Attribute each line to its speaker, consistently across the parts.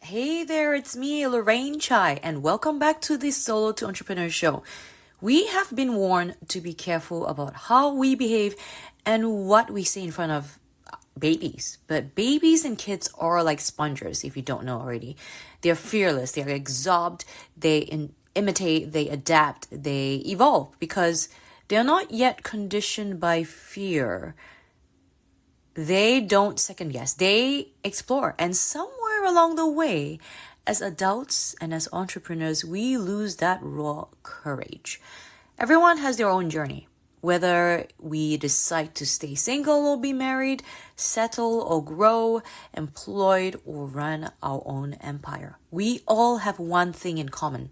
Speaker 1: Hey there, it's me, Lorraine Chai, and welcome back to the Solo to Entrepreneur Show. We have been warned to be careful about how we behave and what we say in front of babies. But babies and kids are like sponges, if you don't know already. They're fearless, they're absorbed, imitate, they adapt, they evolve because they're not yet conditioned by fear. They don't second guess, they explore. And somewhere along the way, as adults and as entrepreneurs, we lose that raw courage. Everyone has their own journey. Whether we decide to stay single or be married, settle or grow, employed or run our own empire, we all have one thing in common: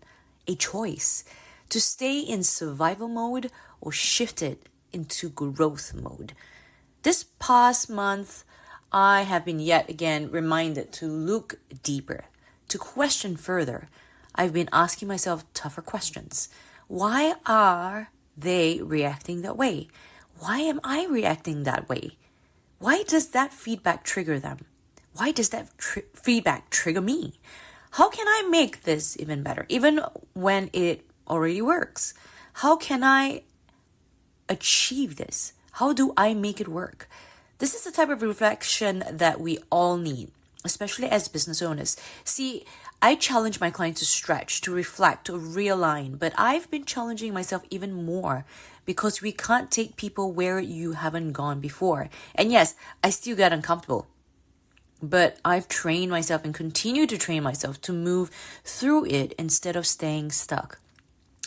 Speaker 1: a choice to stay in survival mode or shift it into growth mode. This past month, I have been yet again reminded to look deeper, to question further. I've been asking myself tougher questions. Why are they reacting that way? Why am I reacting that way? Why does that feedback trigger them? Why does that feedback trigger me? How can I make this even better, even when it already works? How can I achieve this? How do I make it work? This is the type of reflection that we all need, especially as business owners. See, I challenge my clients to stretch, to reflect, to realign, but I've been challenging myself even more because we can't take people where you haven't gone before. And yes, I still get uncomfortable, but I've trained myself and continue to train myself to move through it instead of staying stuck.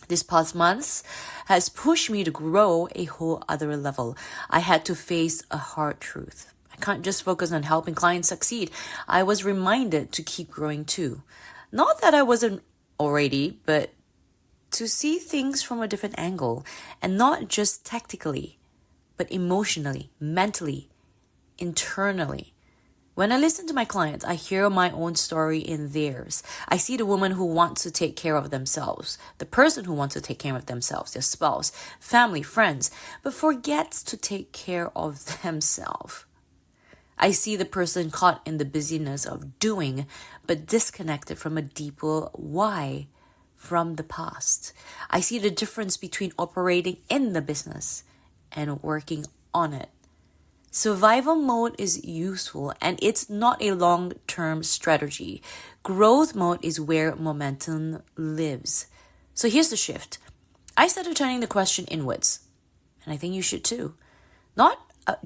Speaker 1: This past month has pushed me to grow a whole other level. I had to face a hard truth. I can't just focus on helping clients succeed. I was reminded to keep growing too. Not that I wasn't already, but to see things from a different angle, and not just tactically, but emotionally, mentally, internally. When I listen to my clients, I hear my own story in theirs. I see the woman who wants to take care of themselves, the person who wants to take care of themselves, their spouse, family, friends, but forgets to take care of themselves. I see the person caught in the busyness of doing, but disconnected from a deeper why from the past. I see the difference between operating in the business and working on it. Survival mode is useful and it's not a long-term strategy. Growth mode is where momentum lives. So here's the shift. I started turning the question inwards, and I think you should too. Not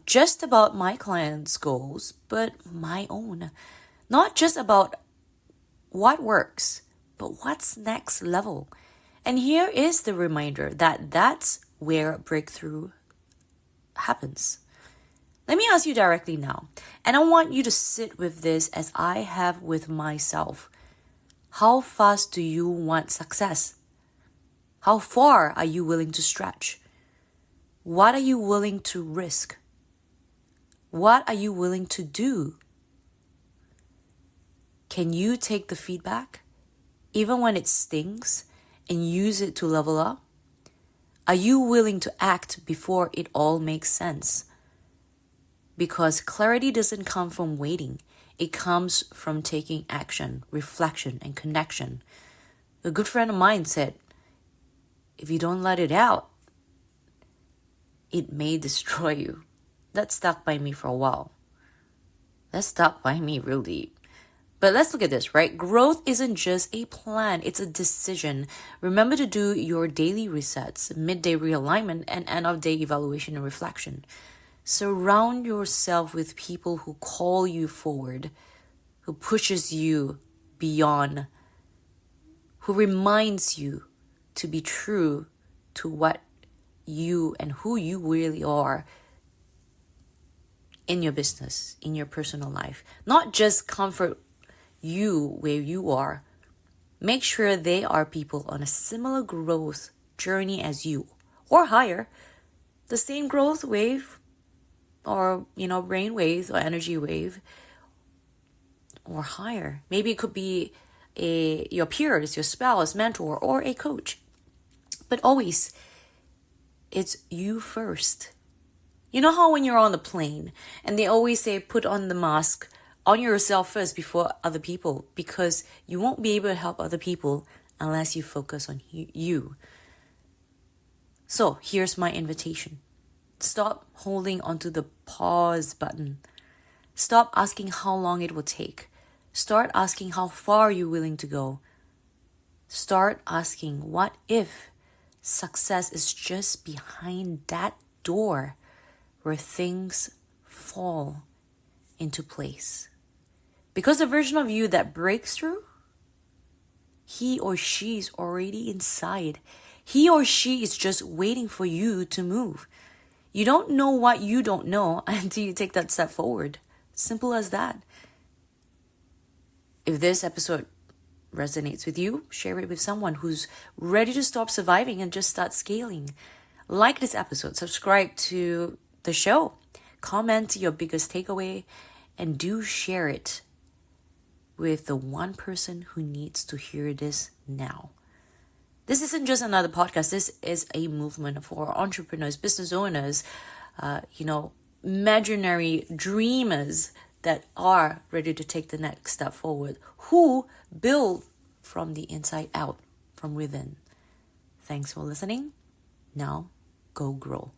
Speaker 1: just about my clients' goals, but my own. Not just about what works, but what's next level. And here is the reminder that that's where breakthrough happens. Let me ask you directly now, and I want you to sit with this as I have with myself. How fast do you want success? How far are you willing to stretch? What are you willing to risk? What are you willing to do? Can you take the feedback, even when it stings, and use it to level up? Are you willing to act before it all makes sense? Because clarity doesn't come from waiting. It comes from taking action, reflection, and connection. A good friend of mine said, if you don't let it out, it may destroy you. That stuck by me for a while. That stuck by me real deep. But let's look at this, right? Growth isn't just a plan, it's a decision. Remember to do your daily resets, midday realignment, and end-of-day evaluation and reflection. Surround yourself with people who call you forward, who pushes you beyond, who reminds you to be true to what you and who you really are in your business, in your personal life. Not just comfort you where you are. Make sure they are people on a similar growth journey as you, or higher, the same growth wave, or brain waves or energy wave, or higher. Maybe it could be your peers, your spouse, mentor, or a coach. But always, it's you first. You know how when you're on the plane and they always say put on the mask on yourself first before other people, because you won't be able to help other people unless you focus on you. So here's my invitation. Stop holding onto the pause button. Stop asking how long it will take. Start asking how far you're willing to go. Start asking, what if success is just behind that door where things fall into place? Because the version of you that breaks through, he or she is already inside. He or she is just waiting for you to move. You don't know what you don't know until you take that step forward. Simple as that. If this episode resonates with you, share it with someone who's ready to stop surviving and just start scaling. Like this episode, subscribe to the show, comment your biggest takeaway, and do share it with the one person who needs to hear this now. This isn't just another podcast. This is a movement for entrepreneurs, business owners, imaginary dreamers that are ready to take the next step forward, who build from the inside out, from within. Thanks for listening. Now, go grow.